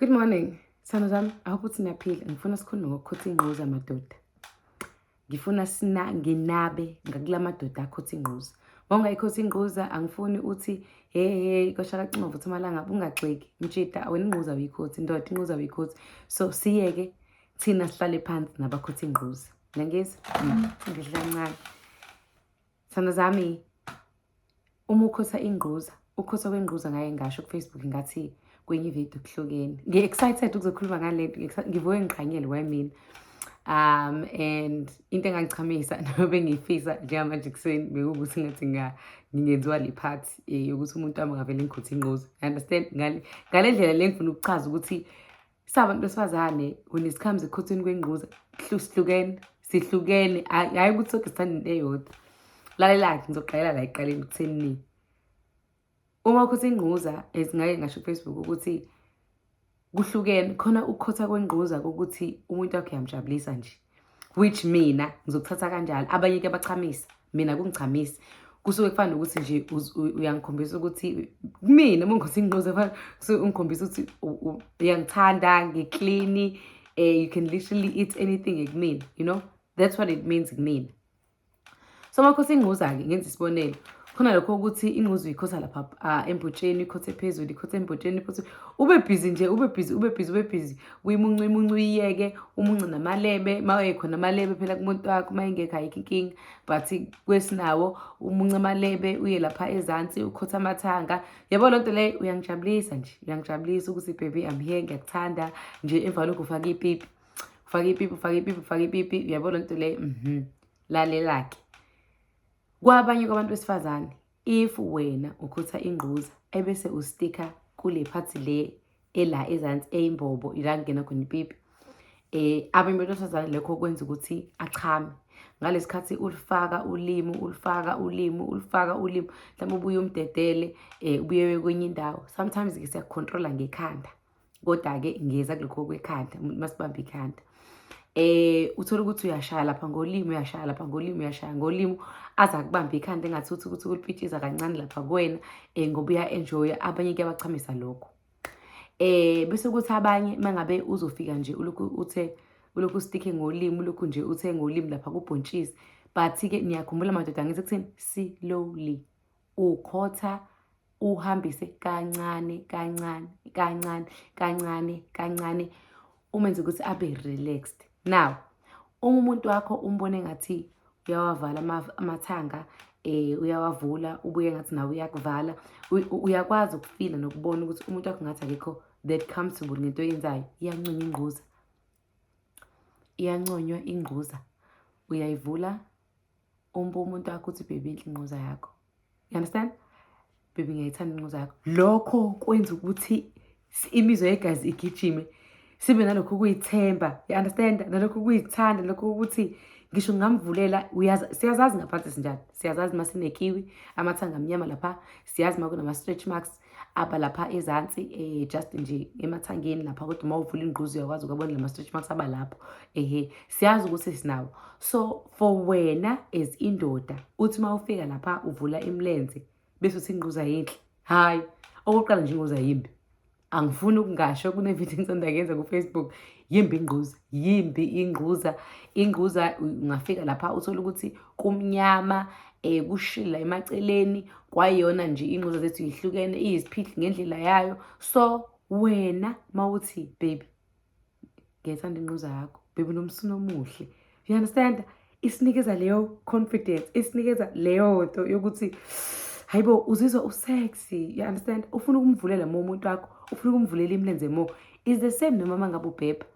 Good morning. Sithando zami, ahope uthi niyaphila. Ngifuna sikhulume ngokukhotha ingquza madoda. Ngifuna nginabe ngakula madoda akhotha ingquza. Mawungayikhotha ingquza angifuni uthi hey koshaka Cimova uthi malanga ungagxeki. Mtshita wena ingquza uyikhothi, indoda ingquza uyikhothi. So siyeke thina sihlale phansi nabakhotha ingquza. Ngiyangizwa? Ngihle kancane. Sithando zami, uma ukhotha ingquza, ukhotha kwengquza ngaye ngasho ku Facebook ngathi kwenye ivideo kuhlukene. Ngi-excited ukuzokhuluma ngale nto, ngivuke ngiqhanyele wayimina. And into engangichamisa nobe ngiyifisa njengamanje ekuseni bekuwukuthi ngathi ngingenziwa le part yokuthi umuntu wami ngavele ngikhothe ingquza. Understand? Ngale ndlela le ngifuna ukuchaza ukuthi sabantu besifazane unesikhathi ekhotheni kwengquza sihlukene hayi ukuthi sonke sithanda into eyodwa. Lalela-ke ngizoqalela la ekuqaleni ekutheni uma ukhotha ingquza ngake ngasho Facebook ukuthi kuhlukene khona ukukhotha kwengquza ukuthi umuntu wakho uyamjabulisa nje, which mina ngizokuthatha kanjalo. Abanye ke bachamisa, mina kungichamisa. Kusuke kufana ukuthi nje uyangikhombisa ukuthi mina uma ngikhotha ingquza kufana ungikhombisa ukuthi uyangithanda, ngiclean, you can literally eat anything kumina, you know, that's what it means kumina. So uma ukhotha ingquza-ke ngenza isibonelo, khona lokho ukuthi ingquza uyikhotha lapha embotsheni, ikhothe phezulu, ikhothe embotsheni, ikhothe ube busy nje, ube busy uyimuncu uyiyeke, umuncu namalebe, mayekhona amalebe phela kumuntu wakho, mayengekho ayikho inkinga, but kwesinawo umuncu amalebe, uye lapha ezansi, ukhotha amathanga. Yabo lonto le uyangijabulisa nje, uyangijabulisa ukuthi baby I'm here, ngiyakuthanda nje. Emva lokho ufaka ipipi, ufaka ipipi, yabo lonto le lalelake. Kwabanye kwabantu besifazane, if wena ukhotha ingquza ebese ustika kule phathi le ela ezansi eyimbobo ila ngena khona ipipi, abanye besifazane lokho kwenza ukuthi achame. Ngalesikhathi ulifaka ulimi, mhlawumbe ubuye umdedele, ubuye kwenye indawo. Sometimes ke siyakontrola ngekhanda, kodwa-ke ngeza kulokho kwekhanda, umuntu masibamba ikhanda. Uthola ukuthi uyashaya lapha ngolimi, uyashaya ngolimi, aza kubamba ikhanda engathi ukuthi ulipitshiza kancane lapha kuwena, ngoba uya-enjoya. Abanye kuyabachamisa lokho. Bese kuthi abanye mangabe uzofika nje ulokhu ustikhe ngolimi, ulokhu nje uthe ngolimi lapha kubhontshisi, but-ke niyakhumbula madoda ngithi kuthini, slowly ukhotha uhambise kancane, umenze ukuthi abe relaxed. Now, uma umuntu wakho umbone ngathi uyawavala amathanga, uyawavula, ubuye ngathi nawe uyakuvala, uyakwazi ukufila nokubona ukuthi umuntu wakho ngathi akekho that comfortable ngento oyenzayo. Iyanconywa ingquza, uyayivula, umuntu wakho uthi baby inhle ingquza yakho. You understand? Baby ngiyayithanda ingquza yakho. Lokho kwenza ukuthi imizwa yegazi igijime, sibe nalokho ukuyithemba, you understand? Nalokho ukuyithanda, lokho ukuthi ngisho ngamvulela, siyazazi ngaphansi sinjani, siyazazi masinekiwi, amathanga amnyama lapha, siyazi makunama-stretch marks aba lapha ezansi, just nje emathangeni lapha, kodwa uma uvula ingquza uyakwazi ukubona lama-stretch marks aba lapho, siyazi ukuthi sinawo. So for wena as indoda, uthi uma ufika lapha uvula imilenze bese uthi ingquza yinhle, hayi, okokuqala nje ingquza yimbi. Angifuni ukungasho kunevidiyo engisanda kuyenza ku-Facebook, yimbi ingquza. Ingquza ungafika lapha uthola ukuthi kumnyama, kushila emaceleni, kwayona nje ingquza zethu yihlukene, iyisiphihli ngendlela yayo. So wena mawuthi baby ngiyayithanda ingquza yakho, baby nomsuno omuhle, you understand? Isinikeza leyo confidence, isinikeza leyo nto yokuthi hayibo uzizwa usexy, you understand? Ufuna ukumvulela umuntu wakho, ufuna ukumvulela imilenze more. Is the same noma ngabe ubhebha,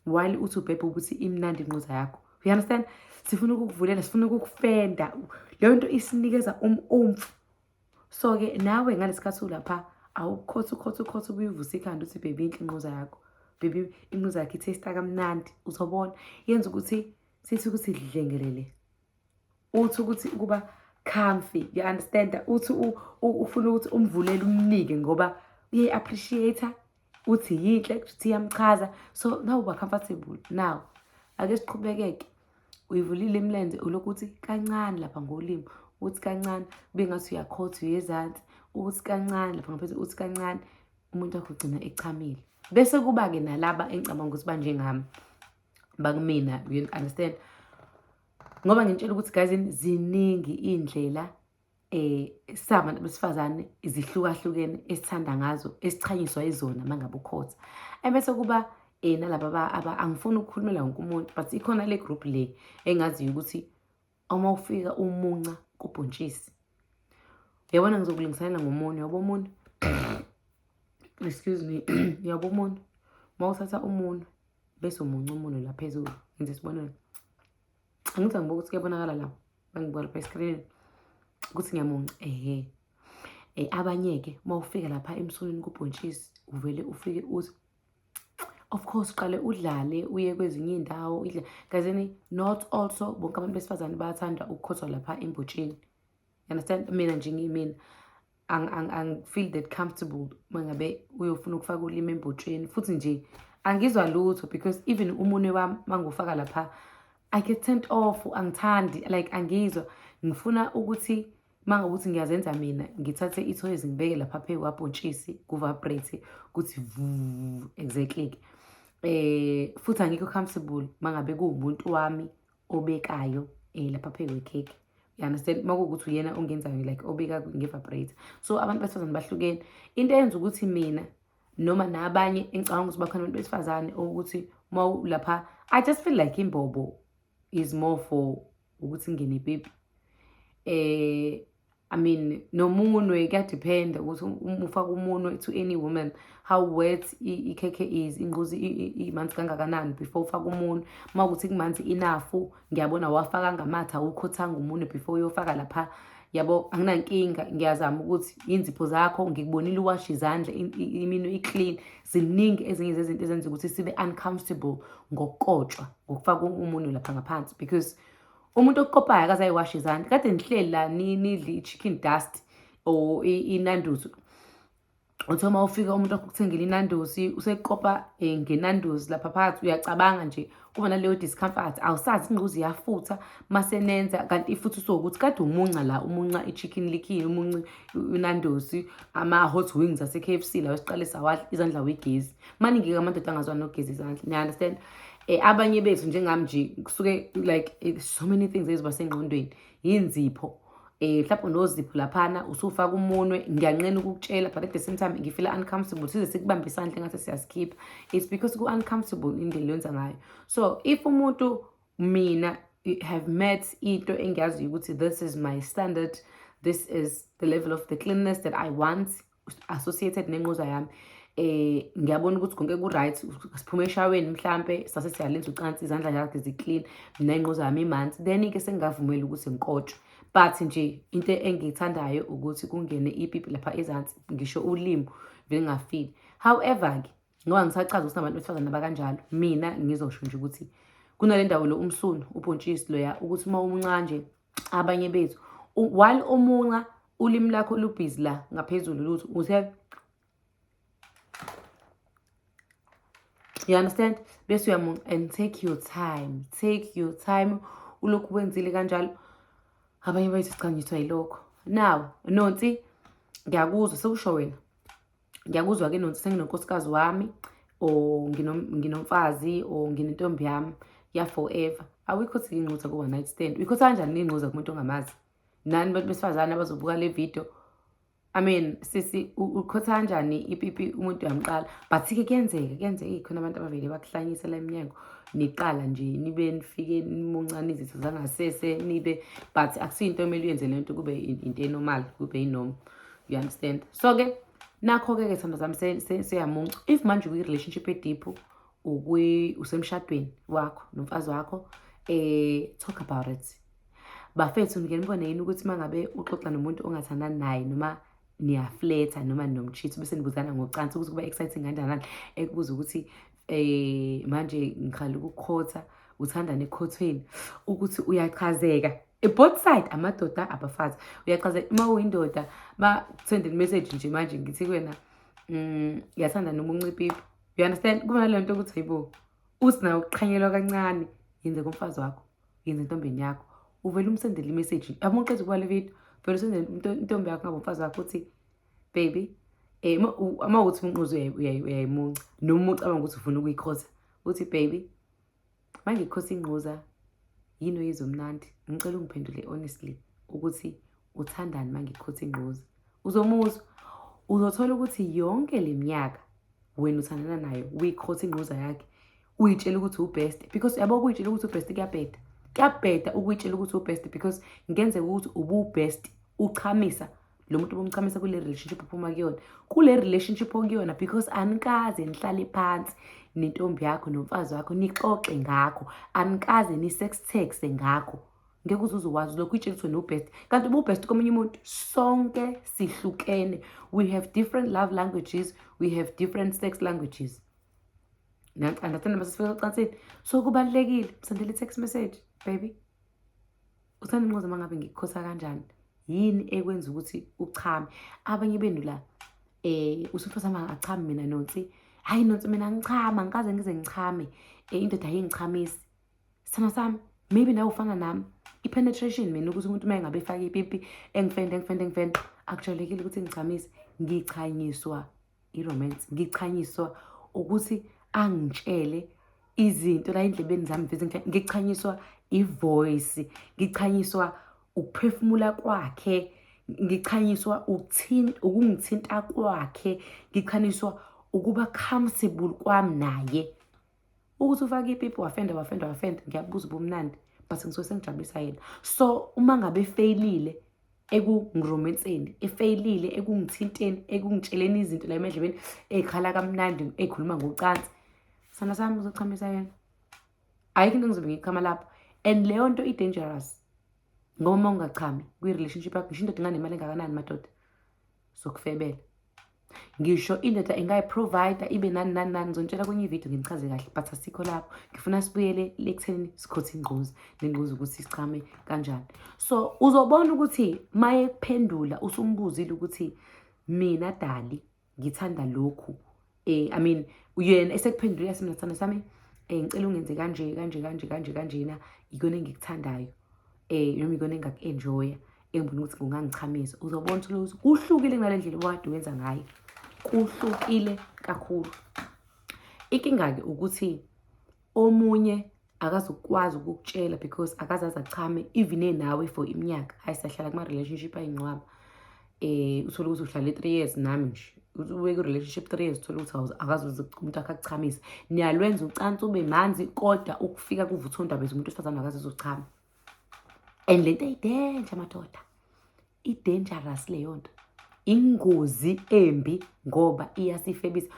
while uthi ubhebha ukuthi imnandi ingquza yakho, you understand? Sifuna ukukuvulela, sifuna ukukufenda, leyo nto isinikeza umfu. So-ke nawe ngalesikhathi ulapha awukhotha ubuyivuse ikhanda uthi baby inhle ingquza yakho, baby ingquza yakho ithesta kamnandi, uzobona yenza ukuthi sithi ukuthi dlengelele, uthi ukuthi kuba comfy, you understand? Uthi ufuna ukuthi umvulele umnike ngoba uyayi-appreciate, uthi yinhle, uthi iyamchaza. So now uba comfortable. Now ake siqhubekeke, uyivulile imilenze, ulokhu uthi kancane lapha ngolimi, uthi kancane, ube ngathi uyakhotha uyezansi, uthi kancane lapha ngaphezulu, uthi kancane, umuntu wakho ugcina echamile. Bese kuba-ke nalaba engicabanga ukuthi banjengami bakumina, you understand? Ngoba ngintshela ukuthi guys, ziningi iy'ndlela sabantu besifazane zihlukahlukene esithanda ngazo, esichanyiswa izona mangabe ukhotha. Ebese kuba nalaba angifuni ukukhulumela wonke umuntu, but ikhona le group le engaziyo ukuthi uma ufika umunca kubhontshisi. Yabona ngizokulingiselela ngomunwe, yabo umunwe. Excuse me. Yabo umunwe. Uma uthatha umunwe bese umunca umunwe la phezulu. Ngenza isibonelo. Angithi ngibuka ukuthi kuyabonakala la. Bangibuka lapha escreen ukuthi ngiyamunca. Abanye-ke uma ufika lapha emsonweni kubhontshisi uvele ufike uthi of course uqale udlale uye kwezinye iy'ndawo gazini not also bonke abantu besifazane bayathanda ukukhothwa lapha embotsheni. You understand? Mina nje ngiyimina feel that comfortable mangabe uyofuna ukufaka ulimi embotsheni, futhi nje angizwa lutho because even umunwe wami mangufaka lapha I get turned off, angithandi, like angizwa. Ngifuna ukuthi mangabe ukuthi ngiyazenza mina ngithathe ithoyizi ngibeke lapha phezu kwabhontshisi ku-vibrate kuthi exactly. Futhi angikho comfortable mangabe kuwumuntu wami obekayo lapha phezu kwekhekhe. You understand? Makuwukuthi uyena ongenzayo like obeka nge-vibrate. So abantu besifazane bahlukene. Into eyenza ukuthi mina noma nabanye engicabanga ukuthi bakhona abantu besifazane ukuthi lapha I just feel like imbobo is more for ukuthi ngene ipipi. I mean, nomunwe kuyadependa ukuthi ufaka umunwe to any woman how wet ikhekhe is, ingquzi imanzi kangakanani before ufaka umunwe. Mawukuthi kumanzi enough, ngiyabona wafaka ngamatha awukhothanga umunwe before uyofaka lapha. Yabo anginankinga, ngiyazama ukuthi inzipho zakho ngikubonile uwash izandla, iminwe iclean. Ziningi ezinye zezinto ezenza ukuthi sibe uncomfortable ngokukotshwa ngokufaka umunwe lapha ngaphansi because umuntu okukopayo akaze ayiwashi izandla. Kade nihleli la nidli i-chicken dust or inanduzi. Uthi uma ufika umuntu okuthengela inanduzi usekopa ngenanduzi lapha phakathi, uyacabanga nje kuba naleyo discomfort, awusazi ingquzi iyafutha masenenza, kanti futhi usokuthi kade umunca la, umunca i-chicken licky, umunca inanduzi, ama-hot wings ase-KFC la wesiqalisa wadla izandla wegezi. Maningi-ke amadoda angazwani nokugeza izandla, you understand? Abanye bethu njengami nje kusuke like so many things eziba sengqondweni, yinzipho. Mhlawumbe nozipho laphana usufaka umunwe, ngiyanqena ukukutshela but at the same time ngifila uncomfortable size sikubambe isandla ngathi siyaskipha. It's because ku-uncomfortable indlela yonza ngayo. So if umuntu mina have met into engiyaziyo ukuthi this is my standard, this is the level of the cleanliness that I want associated nenquza yami, ngiyabona ukuthi konke ku-right, siphume eshaweni mhlampe sase siyalenza ucansi, izandla zakhe zi-clean, mina inquza yami imanzi, then-ke sengingavumela ukuthi ngikotshwe. But nje into engiyithandayo ukuthi kungene ipipi lapha ezansi, ngisho ulimi vele ngafili. However-ke ngoba ngisachaza ukuthi nabantu besifazane abakanjalo, mina ngizosho nje ukuthi kunale ndawo lo umsunu ubhontshisi loya ukuthi uma umunca nje abanye bethu while umunca ulimi lakho lubhizi la ngaphezulu lutho uthe, you understand? Bese uyamunca and take your time ulokhu wenzile kanjalo. Abanye bethu sichanyiswa yilokho. Now nonsi ngiyakuzwa sekusho wena, ngiyakuzwa-ke nonsi senginonkosikazi wami or nginomfazi or nginentombi yami ya forever. Awuyikhothi inquza kuba night stand. Uyikhotha kanjani inquza kumuntu ongamazi? Nani bantu besifazane abazobuka le video? I mean sisi ukhotha kanjani ipipi umuntu uyamqala? But-ke kuyenzeka khona abantu abavele bakuhlanyisa la eminyango, niqala nje nibe nifike nimuncane izitho zangasese nibe, but akusiyinto emele uyenze le nto kube into enormal, kube inoma. You understand? So-ke nakho-ke thanda zami seyamunca. If manje uyi-relationship ediphu usemshadweni wakho nomfazi wakho, talk about it. Bafethu ngike nibone yini ukuthi mangabe uxoxa nomuntu ongathandani naye noma niyafletha noma ninomtshitho bese nibuzana ngocansi ukuthi kuba exciting kanjani, ekubuza ukuthi manje ngikhala ukukhotha, uthandana ekhothweni, ukuthi uyachazeka both side, amadoda abafazi uyachazeka. Uma uyindoda ba-send message nje manje ngithi kuwena ngiyathanda noma uncipipi, you understand? Kuba naleyo nto ukuthi hayibo uthi nawe ukuqhanyelwa kancane, yenze kumfazi wakho, yenze entombeni yakho, uvele umsendele imessage. Amuqeda ukuba le video vele usendele intombi yakho ngaba umfazi wakho uthi baby Uma uthi unquza uyayimunca noma ucabanga ukuthi ufuna ukuyikhosa uthi baby mangikhosa inquza yini oyizomnandi ngicela ungiphendule honestly ukuthi uthandani mangikhosa inquza uzomuzwa uzothola ukuthi yonke leminyaka wena uthandana nayo uyikhosa inquza yakhe uyitshela ukuthi ubest because yabo ukuyitshela ukuthi ubest kuyabheda ukuyitshela ukuthi ubest because ngenzeka ukuthi ububest uchamisa lo muntu bomchamisa kule relationship uphuma kuyona kule relationship okuyona because anikaze nihlale phansi nentombi yakho nomfazi wakho nixoxe ngakho anikaze ni sex text ngakho ngeke uzuzwazi lokho uyitshela ukuthi ubest kanti ubest komunye umuntu sonke sihlukene we have different love languages we have different sex languages understand masifika ocansini so kubalekile sendele text message baby uthanda inquza mangabe ngikukhosa kanjani yini ekwenza ukuthi uchame abanye benu la usufasa mangachame mina nonsi hayi nonsi mina ngichama ngikaze ngize ngichame indoda ayingichamisi sana sami maybe nawe ufana nami i-penetration mina ukuthi umuntu uma engabe efaka ipipi engifende akujwayelekile ukuthi ngichamise ngichanyiswa i-romance ngichanyiswa ukuthi angitshele izinto la endlebeni zami ngichanyiswa i-voice ngichanyiswa ukuphefumula kwakhe ngichanyiswa ukungithinta kwakhe ngichanyiswa ukuba comfortable kwami naye ukuthi ufake ipipi wafenda ngiyabuza ubumnandi but ngisuke sengijabulisa yena so uma ngabe efailile ekungiromenseni efailile ekungithinteni ekungitsheleni izinto la emedlebeni ekhala kamnandi ekhuluma ngocansi sana sami uzochamisa yena ayikho into ngizobe ngikhama lapho and leyo nto i-dangerous ngoba uma ungachami kwi-relationship yakho ngisho indoda inganemali engakanani madoda sokufebela ngisho indoda engayi-provider ibe nani ngizonitshela kwenye ividiyo ngimchaze kahle but asikho lapho ngifuna sibuyele lekuthenini sikhothe nenquza ukuthi sichame kanjani so uzobona ukuthi maye kuphendula usumbuzile ukuthi mina dali ngithanda lokhu I mean yena esekuphendula yasimna thanda sami ngicela ungenze kanjena ikona engikuthandayo noma ikona engaku-enjoya engibona ukuthi kungangichamisa uzobona ukuthi kuhlukile kunale ndlela obukade wenza ngayo kuhlukile kakhulu inkinga-ke ukuthi omunye akazukwazi ukukutshela because akazazi achame even enawe for iminyaka hayi siyahlala kuma-relationship ayingcwaba uthole ukuthi uhlale 3 years nami nje ube ku-relationship 3 years uthole ukuthi akazuze umuntu akakuchamisa niyalwenza ucansi ube manzi kodwa ukufika kuvutha undaba umuntu wesifazane akazuze uchama and lento eyidenja madoda i-dangerous leyo nto ingozi embi ngoba iyasifebisa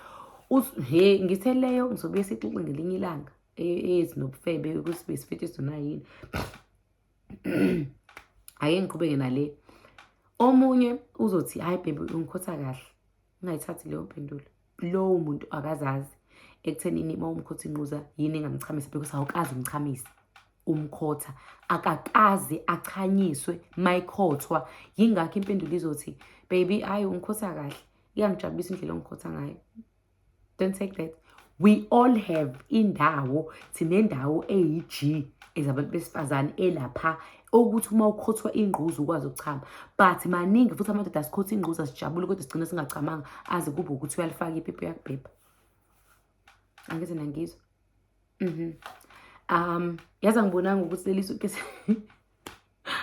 ngithe leyo ngizobuye sixoxe ngelinye ilanga ezinobufebe ukuthi besifethe sona yini ake ngiqhubeke nale omunye uzothi hayi baby ungikhotha kahle ungayithathi leyo mpendulo lowo muntu akazazi ekuthenini uma umkhotha inquza yini engamchamisa because awukazi umchamisa umkhotha akakaze achanyiswe mayikhothwa yingakho impendulo izothi baby hayi ungikhotha kahle iyangijabulisa indlela ongikhotha ngayo don't take that we all have indawo sinendawo eyi-G ezabantu besifazane elapha ukuthi uma ukhothwa ingquza ukwazi ukuchama but maningi futhi amadoda asikhotha ingquza sijabule kodwa sigcina singachamanga aze kube ukuthi uyalifaka ipipi yakubhebha angeze nangizwa yazi angibonanga ukuthi leli suitcase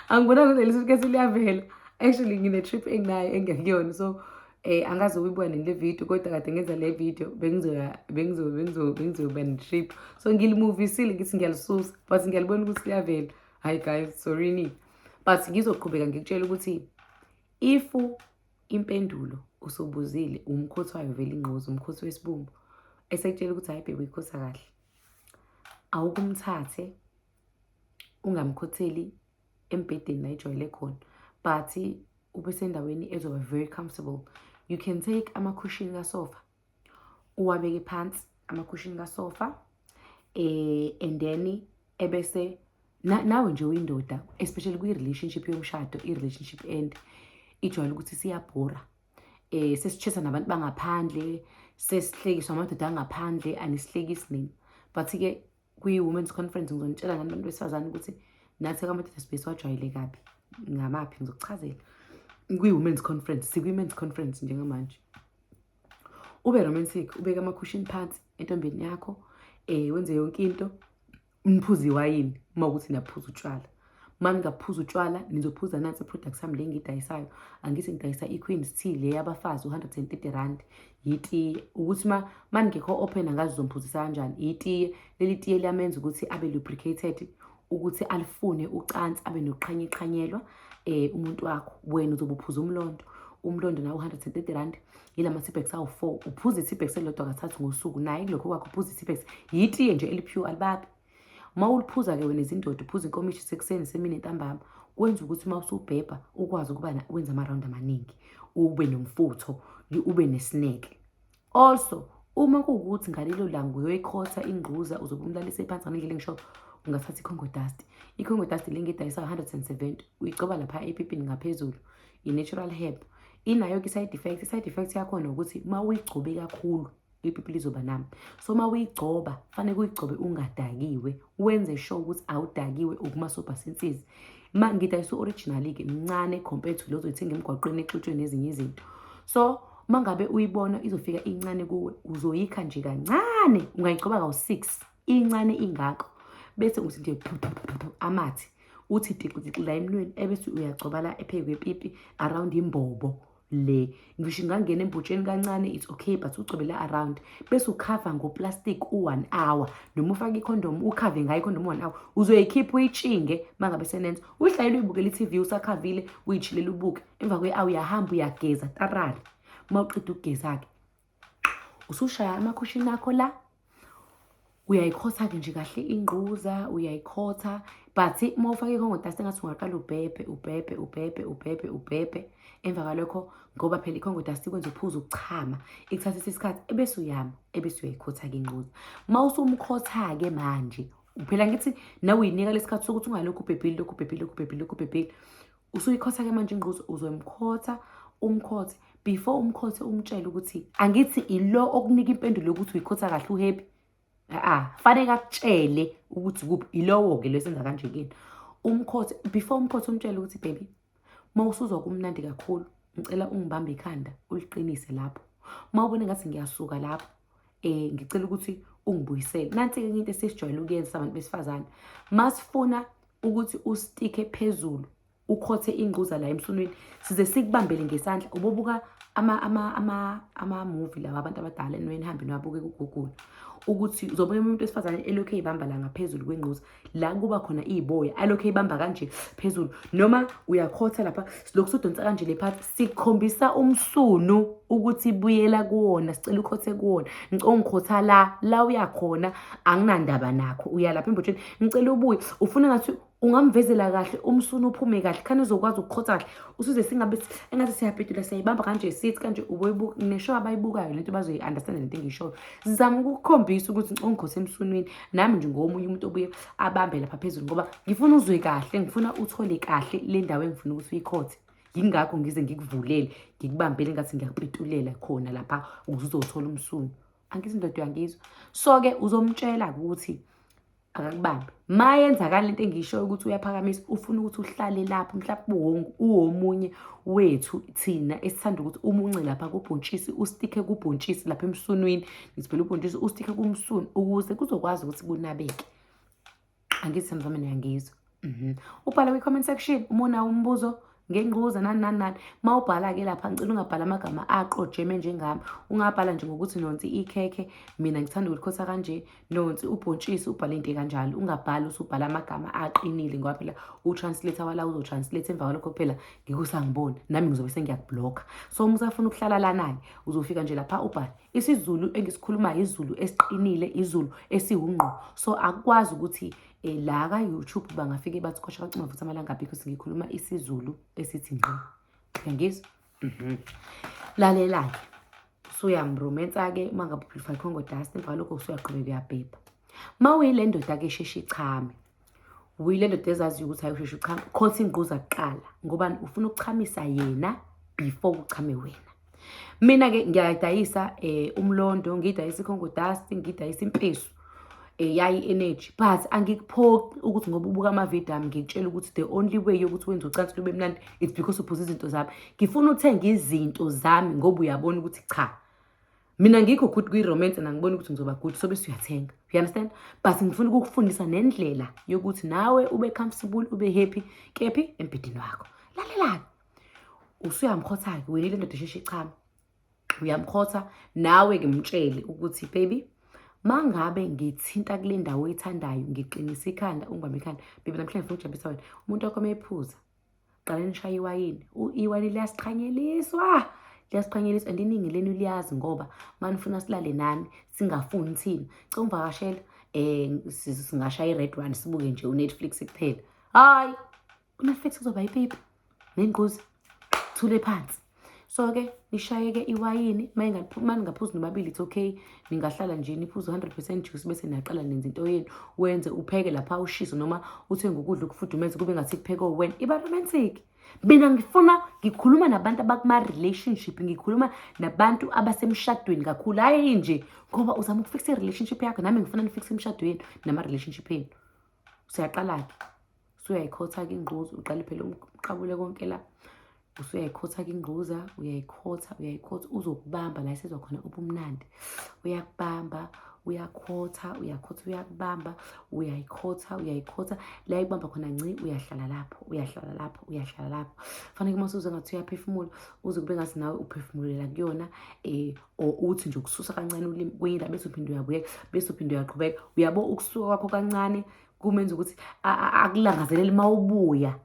angibonanga ukuthi leli suitcase liyavela actually ngine-trip enginayo engekuyona so angazi uyibuka nile video kodwa kade ngenza le video bengizoba ne-trip so ngilimuvisile ngithi ngiyalisusa but ngiyalibona ukuthi liyavela hayi guys sorry but ngizoqhubeka ngikutshela ukuthi if impendulo usobuzile umkhothwayo vele inquza umkhothi wesibumbu esekutshela ukuthi hayi baby uyikhosa kahle awukumthathe ungamkhotheli embhedeni la ijwayele khona but ube sendaweni ezoba very comfortable you can take ama-cushion kasofa uwabeke phansi ama-cushion kasofa and then ebese nawe nje uyindoda especially kwi-relationship yomshado i-relationship end ijwayele ukuthi siyabhora sesitshesa nabantu bangaphandle sesihlekiswa amadoda angaphandle anisihlekisi nini but-ke kwi-women's conference ngizonitshela ngani abantu besifazane ukuthi nathi amadoda sibe siwajwayele kabi ngamaphi ngizokuchazela kwi-women's conference sikwi-men's conference njengamanje ube romantic, ubeke ama-cushion phansi entombeni yakho, wenze yonke into, niphuze iwayini uma ukuthi niyaphuza utshwala. Uma ningaphuza utshwala, nizophuza nansi i-product sami le engiyidayisayo. Angithi ngidayisa i-Queen's Tea le yabafazi u-R130. Yitiye ukuthi ma ningekho open angazi uzomphuzisa kanjani. Yitiye, leli tiye liyamenza ukuthi abe lubricated, ukuthi alifune ucansi, abe nokuqhanyelwa umuntu wakho. Wena uzobe uphuza umlondo nawo u-R130. Yila ma-Tipex awu-4. Uphuza i-Tipex elilodwa kathathu ngosuku. Naye kulokho kwakho uphuza i-Tipex. Yitiye nje elipure alibabi. Ma uliphuza-ke wena izindoda, uphuza inkomishi sekuseni semini ntambama, kwenza ukuthi uma usubhebha ukwazi ukuba wenza ama-round amaningi, ube nomfutho, ube nesnack. Also, uma kuwukuthi ngalelo langa uyoyikhotha ingquza, uzobe umlalise phansi ngendlela engisho, ungathatha i-Congo dust. I-Congo dust le ngidayisa 170, uyigcoba lapha epipini ngaphezulu, i-natural herb. Inayo-ke i-side effect. I-side effect yakhona ukuthi uma uyigcobe kakhulu, ipipi lizoba nami. So uma uyigcoba, fanele uyigcobe ungadakiwe, wenze sure ukuthi awudakiwe ukumasobha sensizi. Ma ngidayisa originally-ke mncane compared to lo ozoyithenga emgwaqweni exutshwe nezinye izinto. So uma ngabe uyibona izofika incane kuwe, uzoyikha nje kancane, ungayigcoba kawu-6, incane ingako. Bese uthi nje amathi, uthi tiqitiqi la emnweni, ebese uyagcoba la ephezu kwepipi around imbobo. Le ngisho ingangena embotsheni kancane, it's okay, but ugcobela around. Bese ukhava ngoplastic u1 hour, noma ufake ikhondom ukhave ngayo ikhondom u1 hour. Uzoyikhipha uyitshinge mangabe senenza. Uyihlayele uyibukela i-TV usakhavile, uyichilela ubuke. Emva kwe-hour uyahamba uyageza tarari. Uma uqeda ukugeza-ke, usushaya ama-cushion akho la, uyayikhotha-ke nje kahle ingquza, uyayikhotha. But uma ufake i-Congo dust engathi ungaqala ubhebhe. Emva kalokho, ngoba phela i-Congo dust ikwenza uphuze ukuchama, ikuthathisa isikhathi, ebese uyama, ebese uyayikhotha-ke ingquza. Ma usumkhotha-ke manje, phela ngithi nawe uyinika lesikhathi sokuthi ungalokhu ubhebhile. Usuyikhotha-ke manje ingquza, uzoyimkhotha, umkhothe. Before umkhothe umtshele ukuthi, angithi ilo okunika impendulo yokuthi uyikhotha kahle uhappy. Fanele akutshele ukuthi kuphi ilowo-ke lo esenza kanje kini. Umkhothe, before umkhothe umtshele ukuthi baby, ma usuzwa kumnandi kakhulu, ngicela ungibambe ikhanda, uliqinise lapho. Ma ubone ngathi ngiyasuka lapho, ngicela ukuthi ungibuyisele. Nansi-ke into esijwayele ukuyenza sabantu besifazane. Ma sifuna ukuthi ustikhe phezulu, ukhothe ingquza la emsunweni, size sikubambele ngesandla. Ubobuka ama-movie lawa abantu abadala nihambe niwabuke ku-Google, ukuthi uzobona umuntu wesifazane elokhu eyibamba la ngaphezulu kwengquza, la kuba khona iyiboya, alokhu eyibamba kanje phezulu. Noma uyakhotha lapha, silokhu sudonsa kanje le phansi, sikhombisa umsunu ukuthi ibuyela kuwona, sicela ukhothe kuwona. Ngicela ungikhotha la uyakhona, anginandaba nakho. Uya lapha embotsheni, ngicela ubuye, ufuna ngathi ungamvezela kahle, umsunu uphume kahle, khani uzokwazi ukukhotha kahle. Usuze singabe engathi siyabhedula, siyayibamba kanje, sithi kanje, uboyibuka, nesho abayibukayo lento bazoyi-understand lento engishoyo. Zama ukukhombisa ukuthi ungikhothe emsunwini, nami nje ngomunye umuntu obuye abambe lapha phezulu, ngoba ngifuna uzwe kahle, ngifuna uthole kahle le ndawo engifuna ukuthi uyikhothe. Yingakho ngize ngikuvulele, ngikubambele ngathi ngiyakupitulela khona lapha ukuze uzothola umsunu. Angithi indoda uyangizwa? So-ke uzomtshela ukuthi akakubambe. Ma yenzakala lento engishoyo ukuthi uyaphakamisa, ufuna ukuthi uhlale lapho, mhlawumbe uwomunye wethu thina esithanda ukuthi umunce lapha kubhontshisi, ustikhe kubhontshisi lapha emsunwini, ngisibhela ubhontshisi ustikhe kumsunu ukuze kuzokwazi ukuthi kunabeke. Angithi samzame niyangizwa? Ubhala kwi-comment section uma unawo umbuzo ngengquza nani. Ma ubhala-ke lapha, ngicela ungabhala amagama aqojeme njengami. Ungabhala nje ngokuthi nonsi ikhekhe, mina ngithanda ukulikhotha kanje, nonsi ubhontshisi, ubhale into kanjalo. Ungabhali usubhala amagama aqinile, ngoba phela u-translator wala uzotranslate emva kwalokho phela ngikusangibona, nami ngizobe sengiyakublokha. So uma usafuna ukuhlala lana-ke, uzofika nje lapha ubhale isiZulu engisikhulumayo, izulu esiqinile, izulu esiwungqo. So akukwazi ukuthi la ka-YouTube bangafike bathi khosha kacima futhi amalanga because ngikhuluma isiZulu esithi ngqo. Uyangizwa? Lalela-ke, usuyamromensa-ke uma ngabe uphilify i-Congo dust, emva kwalokho usuyaqhubeka uyabhebha. Ma uyile ndoda-ke sheshe ichame, uyile ndoda ezaziyo ukuthi hayi usheshe uchame, khotha ingquza kuqala, ngoba ufuna ukuchamisa yena before uchame wena. Mina-ke ngiyadayisa umlondo, ngidayisa i-Congo dust, ngidayisa impesu, yayi energy, but angikuphoqi ukuthi ngoba ubuka amavidiyo ami ngikutshela ukuthi the only way yokuthi wenze ucansi lube mnandi it's because uphuza izinto zami. Ngifuna uthenga izinto zami ngoba uyabona ukuthi cha, Mina ngikho good kwi-romance nangibona ukuthi ngizoba good so bese uyathenga. You understand? But ngifuna ukukufundisa nendlela yokuthi nawe ube comfortable, ube happy, kephi embhedeni wakho. Lalelani. Usuyamkhotha-ke wena ile ndoda esheshe ichama. Uyamkhotha nawe-ke mtshele ukuthi baby mangabe ngithinta kule ndawo oyithandayo ngiqinisa ikhanda ungibambe ikhanda baby namhlanje ngifuna ukujabulisa wena umuntu wakho mayephuza qala nishaye iwayini iwayini liyasiqhanyeliswa and iningi lenu liyazi ngoba manifuna silale nani singafuni thina cela ungivakashela singashaya i-red one sibuke nje uNetflix kuphela hayi uNetflix kuzoba yipipi nengozi thule phansi. So-ke nishaye-ke iwayini maningaphuzi nobabili it's okay ningahlala nje niphuze 100% juice bese niyaqala nenza into yenu wenze upheke lapha ushisa noma uthenge ukudla ukufudumeza kube ngathi kupheke wena iba romantic. Mina ngikhuluma nabantu abakuma-relationship ngikhuluma nabantu abasemshadweni kakhulu hayi nje ngoba uzama ukufixa i-relationship yakho nami ngifuna nifixe emshadweni nama-relationship yenu. Usuyaqala-ke usuyayikhotha-ke ingquzu uqale phela uqabule konke la usuyayikhotha-ke ingquza uyayikhotha uzokubamba la isezwa khona ubumnandi uyakubamba uyakhotha uyakubamba uyayikhotha la ikubamba khona nci uyahlala lapho fanele uma usuze ngathi uyaphefumula uze kube ngathi nawe uphefumulela kuyona or uthi nje ukususa kancane ulimi kuyinda bese uphinde uyabuyeka bese uphinde uyaqhubeka uyabo ukusuka kwakho kancane kumenza ukuthi akulangazelele mawubuya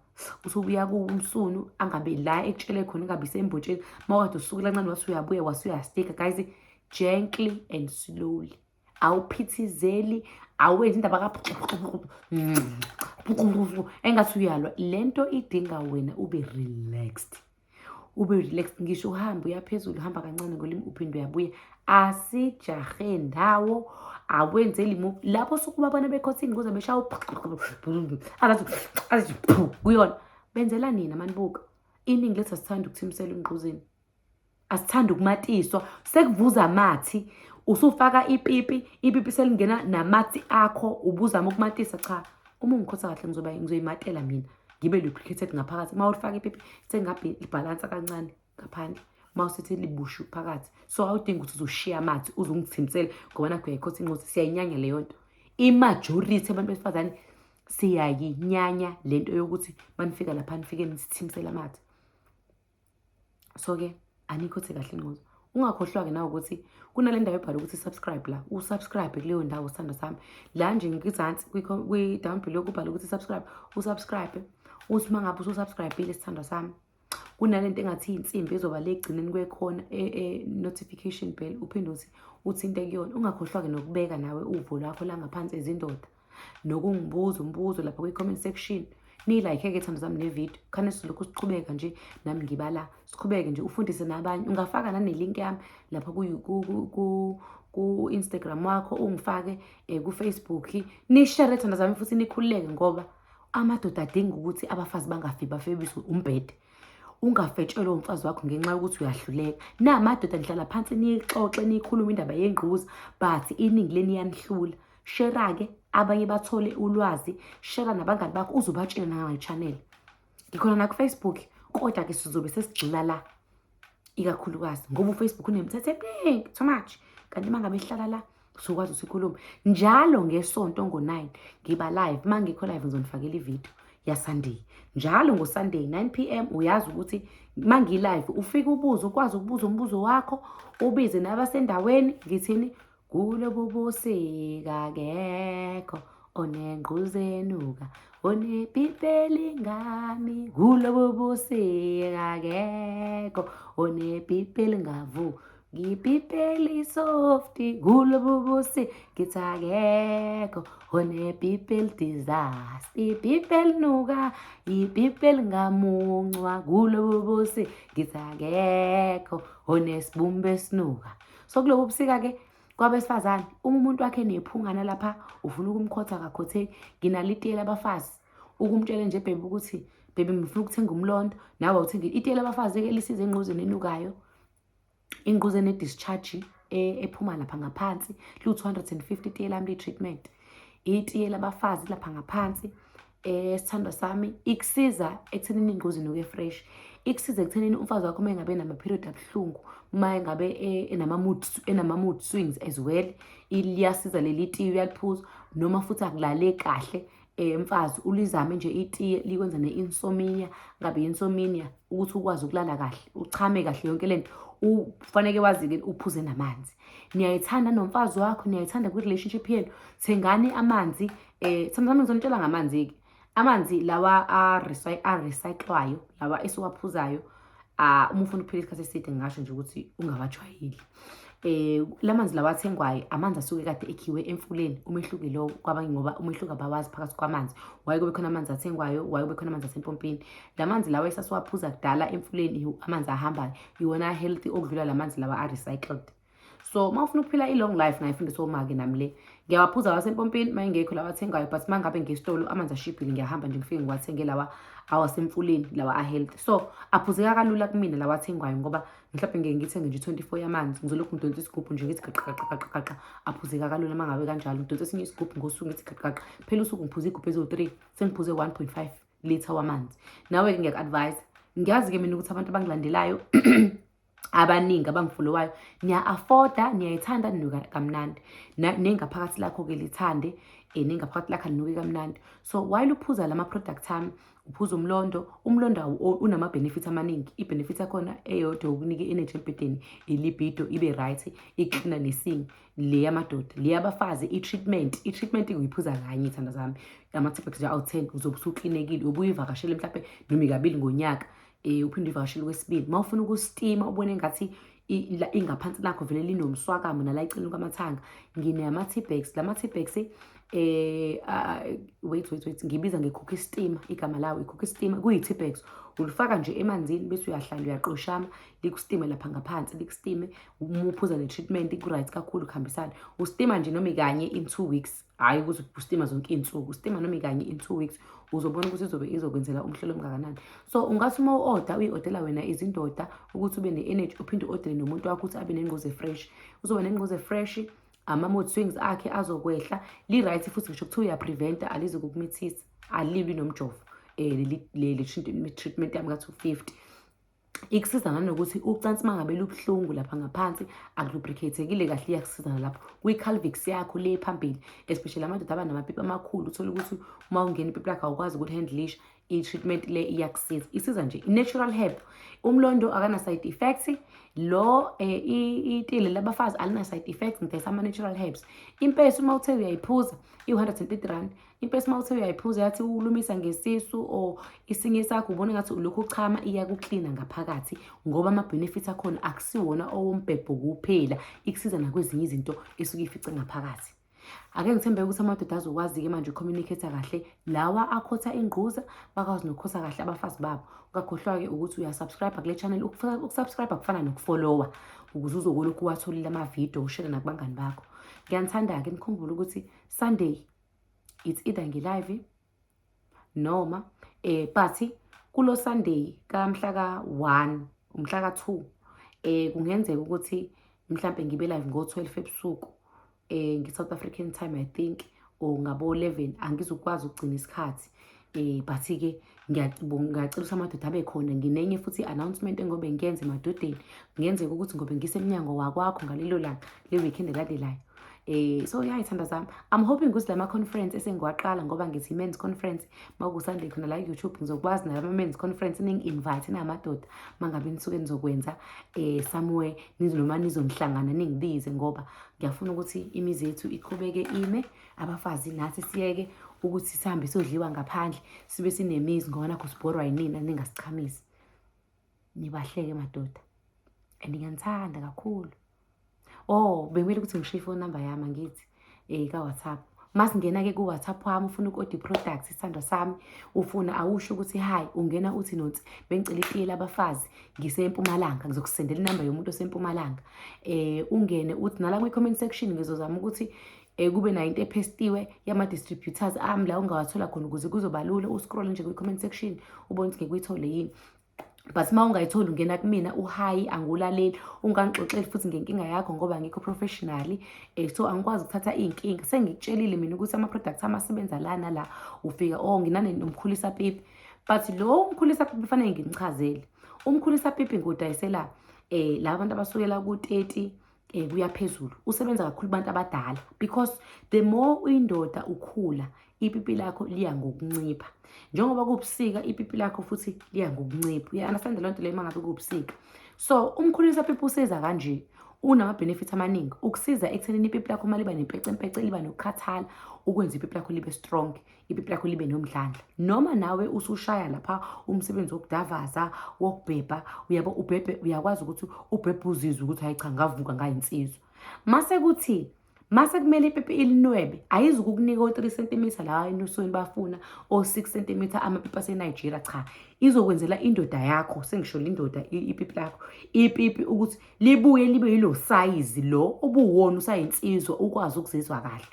usubuya kumsunu angabe la ekutshele khona engabe isembotsheni mawade usuku lancane wasuyabuya wasuyastika guys gently and slowly awuphithizeli awenzi indaba engathi uyalwa lento idinga wena ube relaxed ngisho uhamba uyaphezulu uhamba kancane ngolimi uphinde uyabuya asijahe ndawo awenzeli move lapho sokubabona bekhotha ingquza beshawa kuyona benzela nina manibuka iningi lethu asithanda ukuthimisela ingquzeni asithanda ukumatiswa sekuvuza amathi usufaka ipipi selingena namathi akho ubuzama ukumatisa cha uma ungikhotha kahle ngizoyimatela mina ngibe lubricated ngaphakathi uma ulifaka ipipi sengabe libhalansa kancane ngaphandle mawusithi libushu phakathi so awudingi ukuthi uzoshiya amathi uzungithimisele ngoba nakho uyayikhotha ingquza siyayinyanya leyo nto imajority abantu besifazane siyayinyanya lento yokuthi manifika lapha nifike nisithimisela amathi. So-ke anikhothe kahle ingquza ungakhohlwa-ke nawe ukuthi kunale ndawo ebhala ukuthi subscribe la usubscribe kuleyo ndawo sithando sami la nje ngizansi kwi-down below kubhala ukuthi usubscribe uthi uma ngabe ususubscribe-ile sithando sami kunalento engathi insimbi ezoba le egcineni kwekhona notification bell uphinde uthinte kuyona ungakhohlwa-ke nokubeka nawe uvo lwakho la ngaphansi ezindoda nokungibuza umbuzo lapha kwi-comment section nilike-ke thando zami nevideo khane silokhu siqhubeka nje nami ngibala siqhubeke nje ufundise nabanye ungafaka nanelink yami lapha ku-Instagram wakho ungifake ku-Facebook nishare thando zami futhi nikhululeke ngoba amadoda adinga ukuthi abafazi bangafi bafebiswe umbhede ungafetshelwe umfazi wakho ngenxa yokuthi uyahluleka namadoda nihlala phansi nixoxe nikhuluma indaba yengquza but iningi leni yanihlula share-ke abanye bathole ulwazi share nabangani bakho uzobatshela nangama-channel ngikhona na ku-Facebook kodwa-ke sizobe sesigxila la ikakhulukazi ngoba u-Facebook unemithetho eminingi too much kanti uma ngabe ihlala la usukwazi usikhuluma njalo ngesonto ngo-9 ngiba live uma ngikho live ngizonifakela ivideo yaSunday njalo ngoSunday 9 PM uyazi ukuthi mangi-live ufike ukwazi ukubuza umbuzo wakho ubize nabasendaweni ngithini kulobubusika akekho onengquzenuka onepipeli ngami kulobubusika akekho onepipeli ngavu ngipipeli softi kulobubusika ngithi akekho onepipeli disaster ipipeli nuka ipipeli ngamuncwa kulobubusika ngithi akekho onesibumbe esinuka so kulobu busika-ke kwabesifazane uma umuntu wakhe nephungana lapha ufuna ukumkhotha akakhotheki nginalitiye labafazi ukumtshela nje bhebe ukuthi bhebe ngifuna ukuthenga umlondo nawe uthenga itiye labafazi-ke lisize engquzeni enukayo ingquzeni edischarge ephuma lapha ngaphansi lu-250 itiye lami li-treatment itiye labafazi lapha ngaphansi sithando sami ikusiza ekuthenini ingquzi inuke fresh ikusiza ekuthenini umfazi wakho uma engabe nama-period abuhlungu, uma engabe enama-mood swings as well, liyasiza leli tiye uyaliphuza. Noma futhi akulale kahle mfazi, ulizame nje itiye likwenza ne-insomnia, ngabe insomnia ukuthi ukwazi ukulala kahle, uchame kahle yonke lento. Ufaneke wazi-ke uphuze namanzi. Niyayithanda nomfazi wakho, niyayithanda kwi-relationship yenu, thengani amanzi. Sometimes ngizonitshela ngamanzi-ke. Amanzi lawa a-recyclwayo, lawa esiwaphuzayo, uma ufuna ukuphila isikhathi eside ngingasho nje ukuthi ungawajwayeli. Lamanzi lawa athengwayo amanzi asuke kade ekhiwe emfuleni. Umehluko lo kwabanye ngoba umehluko abawazi phakathi kwamanzi. Waye kube khona amanzi athengwayo, waye kube khona amanzi asempompini. Lamanzi lawa esasiwaphuza kudala emfuleni, amanzi ahambayo, iwona healthy okudlula lamanzi lawa a-recycled. So uma ufuna ukuphila i-long life, ngayifundisa oma-ke nami le, ngiyawaphuza wasempopini uma ingekho lawa athengayo. But uma ngabe ngesitolo amanzi ashibhile, ngiyahamba nje ngifike ngiwathenge lawa awasemfuleni, lawa a-healthy. So aphuzeka kalula kumina lawa athengwayo, ngoba mhlawumbe ngeke ngithenge nje 24 yamanzi, ngizolokhu ngidonsa isigubhu nje ngithi gaqa. Aphuzeka kalula uma ngabe kanjalo. Ngidonsa esinye isigubhu ngosuku ngithi gaqa. Phela usuku ngiphuza igubhu eziwu-3, sengiphuze 1.5 litha wamanzi. Nawe-ke ngiyaku-advise, ngiyazi-ke mina ukuthi abantu abangilandelayo abaningi abangifolowayo niya-afforda, niyayithanda ninuka kamnandi, nengaphakathi lakho-ke lithande, nengaphakathi lakho linuke kamnandi. So while uphuza lama-product ami, uphuza umlondo unama-benefit amaningi. I-benefit yakhona eyodwa ukunike i-energy empedeni, ilibido ibe right, iklina nesingi. Le yamadoda, le yabafazi, i-treatment uyiphuza kanye, ithanda zami, ama-tablets nje awu-10, uzobe usuklinekile. Ubuye ivakashele mhlawumbe noma kabili ngonyaka, uphinde ivakashele kwesibili. Uma ufuna ukustima ubone ngathi ingaphansi lakho vele linomswakamo nala icini kwamathanga, nginama-T-bags. Lama-T-bags wait ngibiza nge-cookie steamer, igama lawo i-cookie steamer. Kuyi-T-bags, ulifaka nje emanzini bese uyahlala uyaqoshama, likustima lapha ngaphansi, likustime. Uma uphuza le-treatment ku-right kakhulu, kuhambisana. Ustima nje noma kanye in 2 weeks, hhayi ukuthi ustima zonke iy'nsuku. Ustima noma kanye in 2 weeks, uzobona ukuthi izokwenzela umhlolo omngakanani. So ungathi uma uyi-odela wena izindoda ukuthi ube ne-energy, uphinde u-odele nomuntu wakho ukuthi abe nengozi fresh. Uzoba nengozi fresh, ama-mood swings akhe azokwehla. Li-right futhi ngisho kuthiwa uyapreventa, alize kukumithisa, alilwi nomjovo. Le treatment yami ka-250 ikusiza nanokuthi ucansi uma ngabe lubuhlungu lapha ngaphansi, akulubricatekile kahle, iyakusiza nalapho kwi-calvix yakho le phambili, especially amadoda abanamapipi amakhulu. Uthole ukuthi uma ungena ipipi lakho awukwazi ukulhandlisha, i-treatment le iyakusiza. Isiza nje i-natural herb. Umlondo akana-side effects. Lo itile labafazi alina-side effects, ngidayisa ama-natural herbs. Impesi uma uthe uyayiphuza i-130 impesi uma uthe uyayiphuza yathi ulumisa ngesisu or isinye sakho ubone ngathi ulokhu uchama, iyakuklina ngaphakathi, ngoba ama-benefits akhona akusiwona owombhebho kuphela, ikusiza nakwezinye izinto esuke ifice ngaphakathi. Ake ngithembe ukuthi amadoda azokwazi-ke manje ucommunicate kahle. Lawa akhotha ingquza, bakwazi nokukhotha kahle abafazi babo. Ungakhohlwa-ke ukuthi uyasubscribe kule channel. Ukusubscribe kufana nokufollowa, ukuze uzokoloku uwatholile amavidiyo, ushare nakubangani bakho. Ngiyanithanda-ke, nikhumbule ukuthi Sunday it's either ngi-live noma but kulo Sunday kamhla ka-1 umhla ka-2 kungenzeka ukuthi mhlampe ngibe live ngo-12 ebusuku nge-South African time I think, or ngabo-11. Angizukwazi ukugcina isikhathi, but-ke ngiyacela ukuthi amadoda abe khona. Nginenye futhi i-announcement engobe ngiyenze emadodeni. Kungenzeka ukuthi ngobe ngisemnyango wakwakho ngalelo langa le-weekend elandelayo. So yayithanda zami, I'm hoping ukuthi lama-conference esengiwaqala, ngoba ngithi men's conference makuSunday khona la YouTube, ngizokwazi nama-men's conference ningi-invite namadoda mangabe nisuke nizokwenza somewhere, noma nizongihlangana ningibize, ngoba ngiyafuna ukuthi imizi yethu iqhubeke ime, abafazi nathi siyeke ukuthi sihambe sodliwa ngaphandle, sibe sinemizi ngoba nakho sibhorwa yinina ningasichamisi. Nibahleke madoda, and ngiyanithanda kakhulu. Bengimele ukuthi ngishiye ifone number yami angithi ka-WhatsApp. Masingena-ke ku-WhatsApp wami, ufuna uku-order i-products, isithandwa sami, ufuna awusho ukuthi hi, ungena uthi nonsi bengicela itiye labafazi ngisempumalanga, ngizokusendela inamba yomuntu osempumalanga. Ungene uthi nala kwi-comment section ngizozama ukuthi kube nayo into ephestiwe yama-distributors ami la ungawathola khona, ukuze kuzoba lula uscroll nje kwi-comment section ubone ukuthi ngeke uyithole yini. But uma ungayitholi ungena kumina uhayi, angulaleli, ungangixoxeli futhi ngenkinga yakho, ngoba ngikho professionally. So angikwazi ukuthatha iy'nkinga. Sengikutshelile mina ukuthi ama-products ami asebenza la nala, ufika nginane nomkhulisa pipi, but lo umkhulisa pipi kufanele ngimchazele. Umkhulisa pipi ngodayisela laba bantu abasukela ku-30 kuya phezulu. Usebenza kakhulu kubantu abadala because the more uyindoda ukhula, ipipi lakho liya ngokuncipha. Njengoba kubusika ipipi lakho futhi liya ngokuncipha. Uya-understand le nto leyo mangabe kubusika. So umkhulisa pipi usiza kanje. Unama-benefits amaningi ukusiza ekuthenini ipipi lakho uma liba nempecempece, liba nokukhathala, ukwenza ipipi lakho libe strong, ipipi lakho libe nomdlandla. Noma nawe usushaya lapha umsebenzi wokudavaza, wokubhebha, uyabo ubhebhe, uyakwazi ukuthi ubhebhe uzizwe ukuthi hayi cha ngavuka ngayinsizwa. Mase kumele ipipi ilinwebe, ayizukukunika o-3 cm la enusweni bafuna, o-6 cm amapipi aseNigeria, cha. Izokwenzela indoda yakho, sengisho indoda ipipi lakho, ipipi ukuthi libuye libe yilo size lo obuwona usayinsizwa ukwazi ukuzizwa kahle.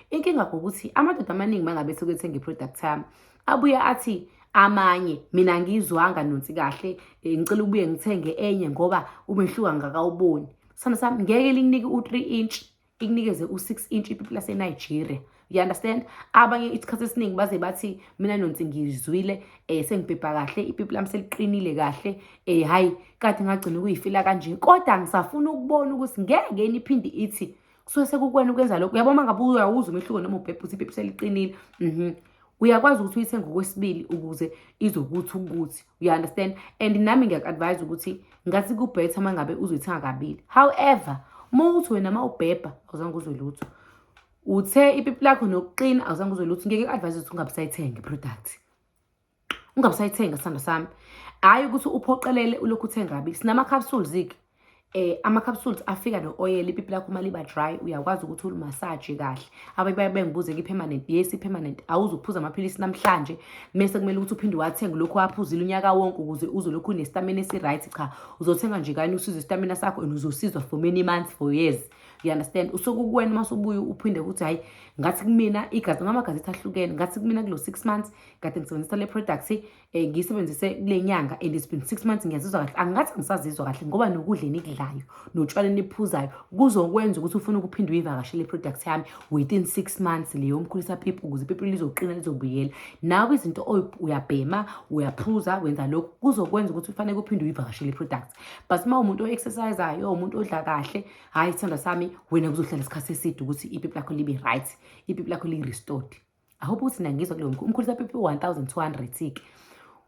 Inkinga ukuthi amadoda amaningi mangabe sekuthenga iproduct yami, abuye athi amanye mina ngizwanga nonsi kahle, ngicela ubuye ngithenge enye ngoba umehluka ngakawuboni. Sana sami ngeke linginike u3 inch, ikunikeze u6 inch ipipi laseNigeria. You understand? Abanye isikhathi esiningi baze bathi mina nonsi ngizwile sengibhebha kahle, ipipi lami seliqinile kahle, hayi kade ngagcina ukuyifila kanje. Kodwa ngisafuna ukubona ukuthi ngeke niphinde ithi kusuke sekukwena ukwenza lokho. Uyabo mangabe uyawuzwa umehluko noma ubhebha ukuthi ipipi seliqinile, uyakwazi ukuthi uyithenge ngokwesibili ukuze izokuthi ukuthi. You understand? And nami ngiyaku-advise ukuthi ngathi kubhetha mangabe uzoyithenga kabili. However, uthi wena ma ubhebha awuzange uzwe lutho, uthe ipipi lakho nokuqina awuzange uzwe lutho, ngeke advise ukuthi ungabisayithenga iproduct. Ungabisayithenga sithando sami. Hayi ukuthi uphoqelele ulokhu uthenga kabili. Sinama-capsules-ke. Ama-capsules afika no-oil, ipipi lakho uma liba dry uyakwazi ukuthi ulimasaje kahle. Abanye bengibuze i-permanent. Yes, i-permanent awuzuphuza amaphilisi namhlanje mese kumele ukuthi uphinde wathenge lokhu waphuzile unyaka wonke ukuze uzolokhu unestamina esi-right. Cha, uzothenga nje kanye usize istamina sakho and uzosizwa for many months, for years. You understand? Usokukuwena mase ubuye uphinde ukuthi hayi ngathi kumina igazi ngamagazethi ahlukene, ngathi kumina kulo 6 months kade ngisebenzisa le products ngiyisebenzise kule nyanga and it's been 6 months ngiyazizwa kahle. Angathi ngisazizwa kahle ngoba nokudla enikudlayo notshwala eniphuzayo kuzokwenza ukuthi ufune ukuphinde uyivakashele iproduct yami within 6 months leyo umkhulisa pipi ukuze ipipi lizoqina lizobuyela. Nawe izinto uyabhema, uyaphuza, wenza lokho kuzokwenza ukuthi ufanele uphinde uyivakashele iproduct. But uma umuntu o-exerciseayo, umuntu odla kahle, hayi sithanda sami, wena kuzohlala isikhathi eside ukuthi ipipi lakho libe right, ipipi lakho li-restored. I hope ukuthi nangizwa kulo umkhulisa pipi 1200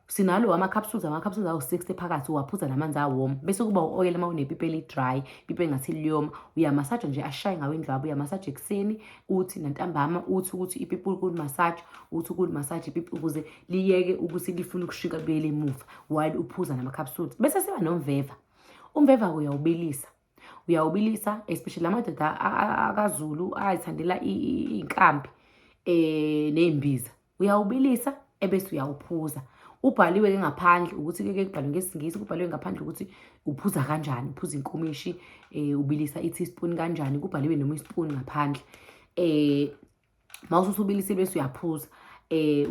sinalo ama-capsules awu-60 phakathi, uwaphuza namanzi awoma bese kuba u-oil uma unepipi eli-dry, ipipi engathi liyoma, uyamasaja nje ashaye ngawe indlwabu, uyamasaja ekuseni, uthi nantambama, uthi ukuthi ipipi ukulimasaja, uthi ukulimasaja ipipi ukuze liyeke ukuthi lifune ukushika libuyele emuva while uphuza nama-capsules. Bese siba nomveva. Umveva uyawubilisa especially amadoda akaZulu ayithandela inkambi nezimbiza. Uyawubilisa ebese uyawuphuza. Ubhaliwe ngaphandle ukuthi ke kubhalwe ngesingisi, kubhaliwe ngaphandle ukuthi uphuza kanjani, uphuza inkomishi, ubilisa i-teaspoon kanjani, kubhaliwe noma ispoon ngaphandle. Mawusubilisa bese uyaphuza.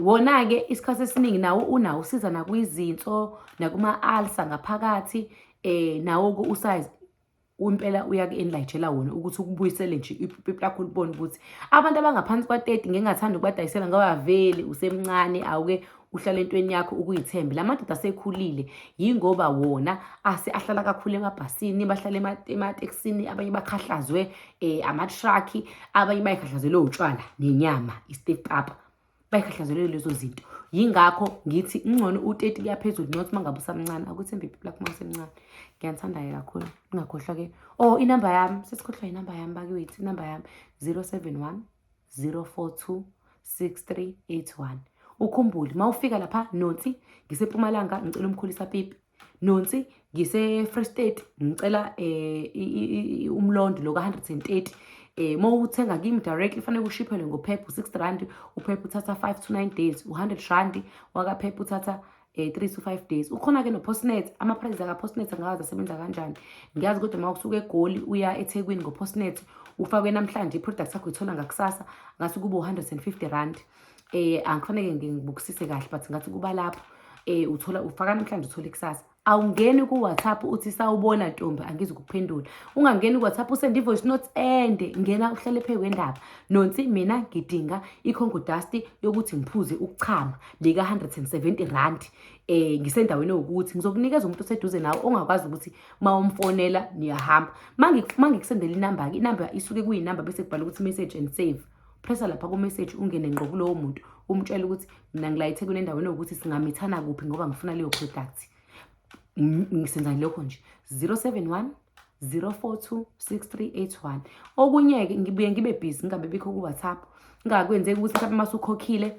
Wona ke isikhathi esiningi nawo unawo usiza nakwizinso, nakuma-ulcer ngaphakathi, nawo usize impela uyaku-enlightela wona ukuthi ukubuyisele nje ipipi lakho libone ukuthi abantu abangaphansi kwa-30 ngingathanda ukubadayisela ngoba vele usemncane, awuke uhlala entweni yakho ukuyithembe. La madoda asekhulile yingoba wona ahlala kakhulu emabhasini, bahlala ematekisini, abanye bakhahlazwe ama-truck, abanye bayikhahlazelwe utshwala nenyama, i-step up, bayikhahlazelwe lezo zinto. Yingakho ngithi ngcono u-30 kuya phezulu not mangabe usamncane, akuthembe ipipi lakho masemncane. Ngiyanithanda kakhulu, ungakhohlwa ke. Inamba yami, sesikhohlwa inamba yami bakithi, inamba yami 071 042 6381. Ukhumbule mawufika lapha Nonsi ngiseMpumalanga ngicela umkhulisa pipi, Nonsi ngise-Free State ngicela umlondo lo ka-130. Mawuthenga kimi directly fanele ushiphelwe ngophepha u-6 rand, uphepha uthatha 5 to 9 days, u100 rand wakaphepha uthatha 3 to 5 days. Ukhona ke no-Postnet, ama-prices aka-Postnet angazi asebenza kanjani. Ngiyazi kodwa uma usuke eGoli uya eThekwini ngo-Postnet ufakwe namhlanje iproduct yakho ithola ngakusasa ngathi kuba u150 rand. Angikufanele ngibukisise kahle but ngathi kuba lapho uthola ufaka namhlanje uthola ikusasa. awungeni ku-WhatsApp uthi sawubona ntombi angizukuphendula. Ungangeni ku-WhatsApp usende i-voice note ende, ngena uhlale phezu kwendaba. Nonsi mina ngidinga i-Congo dust yokuthi ngiphuze ukuchama lika 170 rand. Ngisendaweni ukuthi ngizokunikeza umuntu oseduze nawe ongakwazi ukuthi mawumfonela niyahamba. Mangikusendela inamba-ke, inamba isuke kuyinamba bese kubhala ukuthi message and save. Pressa lapha ku-message ungene ngqo kulowo muntu umtshela ukuthi mina ngilayithe kunendaweni ukuthi singamithana kuphi ngoba ngifuna leyo product. Ngisenza lokho nje 071 042 6381. Okunye-ke ngibuye ngibe busy ngingabe bikho ku-WhatsApp. Ngingakwenzeki ukuthi mhlawumbe masukhokile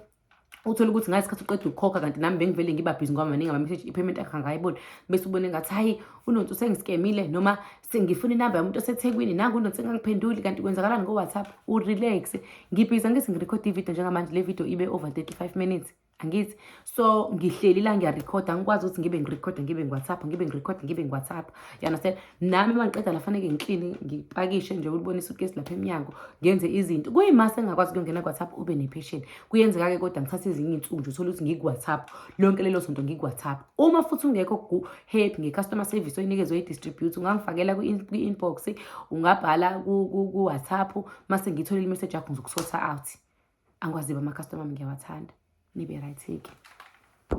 uthole ukuthi ngasikhathi uqeda ukukhokha kanti nami bengivele ngiba busy ngoba maningi ama-message i-payment yakhe angayiboni bese ubone ngathi hayi uNonsi usengiskemile noma sengifuna inamba yomuntu oseThekwini nangu uNonsi engangiphenduli kanti kwenzakalani ngo-WhatsApp. Urelax. Ngibhiza ngithi ngirekhode ividiyo njengamanje le video ibe over 35 minutes. Angithi so ngihleli la ngiyarekhoda ngikwazi ukuthi ngibe ngirekhoda ngibe ngi-WhatsApp ngibe ngirekhoda ngibe ngi-WhatsApp. You understand? Nami mangiqeda la fanele ngikline ngipakishe nje ulibona isuitcase lapha eminyango ngenze izinto. Kuyimase engakwazi ukungena ku-WhatsApp ube ne-patient. Kuyenzeka-ke kodwa ngithathe ezinye iy'nsuku nje uthole ukuthi ngiku-WhatsApp lonke lelo sonto ngiku-WhatsApp. Uma futhi ungekho happy nge-customer service oyinikezwe i-distribute ungangifakela kwi-inbox ungabhala ku-WhatsApp mase ngitholile i-message yakho ngizokusorta out. Angikwazi ama-customer ami ngiyawathanda. Nibe right-ke.